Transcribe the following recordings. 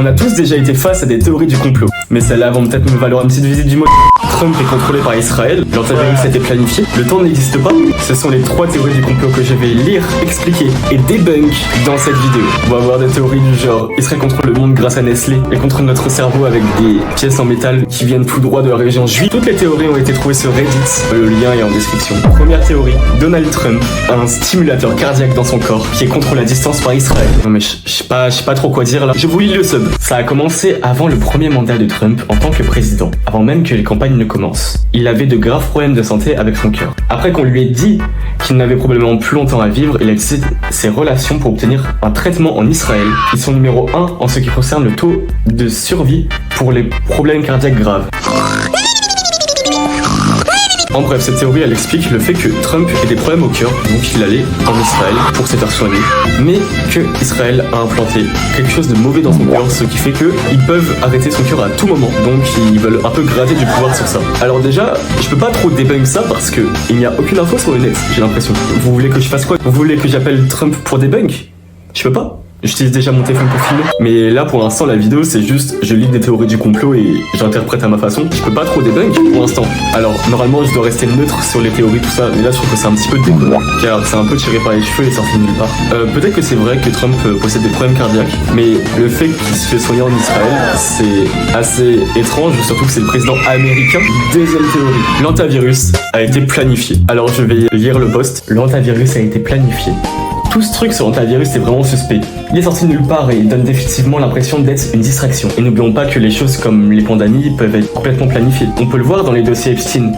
On a tous déjà été face à des théories du complot, mais celles-là vont peut-être me valoir une petite visite du mois. Trump est contrôlé par Israël, l'antivirus a été planifié, le temps n'existe pas. Ce sont les 3 théories du complot que je vais lire, expliquer et débunk dans cette vidéo. On va voir des théories du genre Israël contre le monde grâce à Nestlé et contre notre cerveau avec des pièces en métal qui viennent tout droit de la région juive. Toutes les théories ont été trouvées sur Reddit, le lien est en description. Première théorie, Donald Trump a un stimulateur cardiaque dans son corps qui est contrôlé à distance par Israël. Non mais je sais pas trop quoi dire là. Je vous lis le sub. Ça a commencé avant le premier mandat de Trump en tant que président, avant même que les campagnes ne commencent. Il avait de graves problèmes de santé avec son cœur. Après qu'on lui ait dit qu'il n'avait probablement plus longtemps à vivre, il a utilisé ses relations pour obtenir un traitement en Israël. Ils sont numéro 1 en ce qui concerne le taux de survie pour les problèmes cardiaques graves. En bref, cette théorie, elle explique le fait que Trump ait des problèmes au cœur, donc il allait en Israël pour se faire soigner, mais que Israël a implanté quelque chose de mauvais dans son cœur, ce qui fait qu'ils peuvent arrêter son cœur à tout moment, donc ils veulent un peu gratter du pouvoir sur ça. Alors déjà, je peux pas trop débunk ça parce que il n'y a aucune info sur le net, j'ai l'impression. Vous voulez que je fasse quoi? Vous voulez que j'appelle Trump pour débunk? Je peux pas. J'utilise déjà mon téléphone pour filmer, mais là pour l'instant la vidéo c'est juste je lis des théories du complot et j'interprète à ma façon. Je peux pas trop débunk pour l'instant. Alors normalement je dois rester neutre sur les théories tout ça, mais là je trouve que c'est un petit peu déconnant car c'est un peu tiré par les cheveux et sorti de nulle part. Peut-être que c'est vrai que Trump possède des problèmes cardiaques, mais le fait qu'il se fait soigner en Israël c'est assez étrange, surtout que c'est le président américain. Deuxième théorie, l'antivirus a été planifié. Alors je vais lire le post. L'antivirus a été planifié. Tout ce truc sur l'antivirus est vraiment suspect. Il est sorti de nulle part et il donne définitivement l'impression d'être une distraction. Et n'oublions pas que les choses comme les pandémies peuvent être complètement planifiées. On peut le voir dans les dossiers Epstein,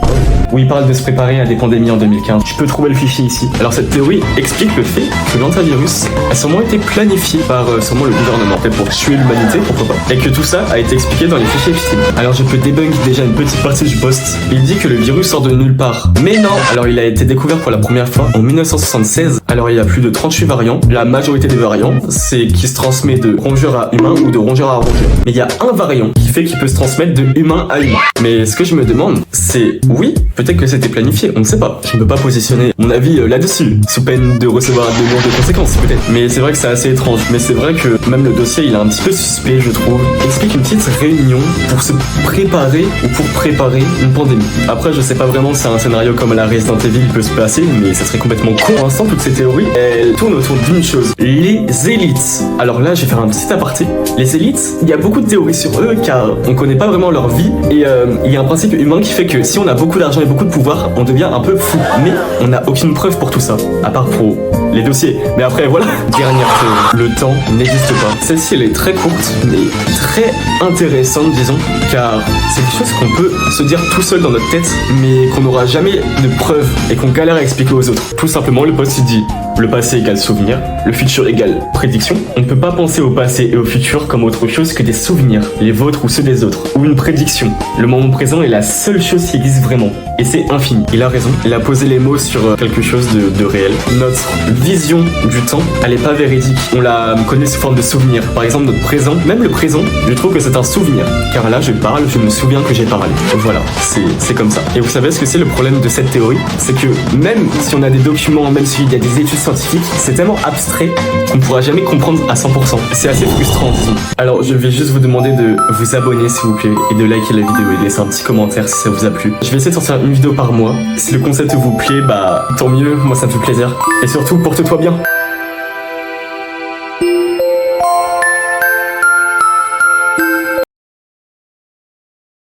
où il parle de se préparer à des pandémies en 2015. Je peux trouver le fichier ici. Alors cette théorie explique le fait que l'antivirus a sûrement été planifié par sûrement le gouvernement, peut-être pour tuer l'humanité, pourquoi pas. Et que tout ça a été expliqué dans les fichiers Epstein. Alors je peux débunk déjà une petite partie du post. Il dit que le virus sort de nulle part. Mais non. Alors il a été découvert pour la première fois en 1976. Alors il y a plus de 38 variants. La majorité des variants, c'est qui se transmet de rongeur à humain ou de rongeur à rongeur. Mais il y a un variant qui fait qu'il peut se transmettre de humain à humain. Mais ce que je me demande, c'est oui, peut-être que c'était planifié, on ne sait pas. Je ne peux pas positionner mon avis là-dessus, sous peine de recevoir de lourdes conséquences peut-être. Mais c'est vrai que c'est assez étrange. Mais c'est vrai que même le dossier, il est un petit peu suspect, je trouve. Il explique une petite réunion pour se préparer ou pour préparer une pandémie. Après, je sais pas vraiment si un scénario comme la Resident Evil peut se passer, mais ça serait complètement con. Pour l'instant, toutes ces théories, elles tournent autour d'une chose, les élites. Alors là, je vais faire un petit aparté. Les élites, il y a beaucoup de théories sur eux car on connaît pas vraiment leur vie et il y a un principe humain qui fait que si on a beaucoup d'argent et beaucoup de pouvoir, on devient un peu fou. Mais on n'a aucune preuve pour tout ça, à part pour les dossiers. Mais après, voilà. Dernière théorie, le temps n'existe pas. Celle-ci, elle est très courte, mais très intéressante, disons, car c'est quelque chose qu'on peut se dire tout seul dans notre tête, mais qu'on n'aura jamais de preuves et qu'on galère à expliquer aux autres. Tout simplement, le post il dit le passé égale souvenir, le futur égale prédiction. On ne peut pas penser au passé et au futur comme autre chose que des souvenirs, les vôtres ou ceux des autres, ou une prédiction. Le moment présent est la seule chose qui existe vraiment, et c'est infini. Il a raison, il a posé les mots sur quelque chose de réel. Notre vision du temps, elle est pas véridique. On la connaît sous forme de souvenir. Par exemple, notre présent, même le présent, je trouve que c'est un souvenir. Car là, je parle, je me souviens que j'ai parlé. Voilà, c'est comme ça. Et vous savez ce que c'est le problème de cette théorie? C'est que même si on a des documents, même s'il y a des études scientifiques, c'est tellement abstrait qu'on ne pourra jamais comprendre à 100%. C'est assez frustrant, disons. Alors, je vais juste vous demander de vous abonner, s'il vous plaît, et de liker la vidéo et de laisser un petit commentaire si ça vous a plu. Je vais essayer de sortir une vidéo par mois. Si le concept vous plaît, bah, tant mieux, moi ça me fait plaisir. Et surtout, porte-toi bien.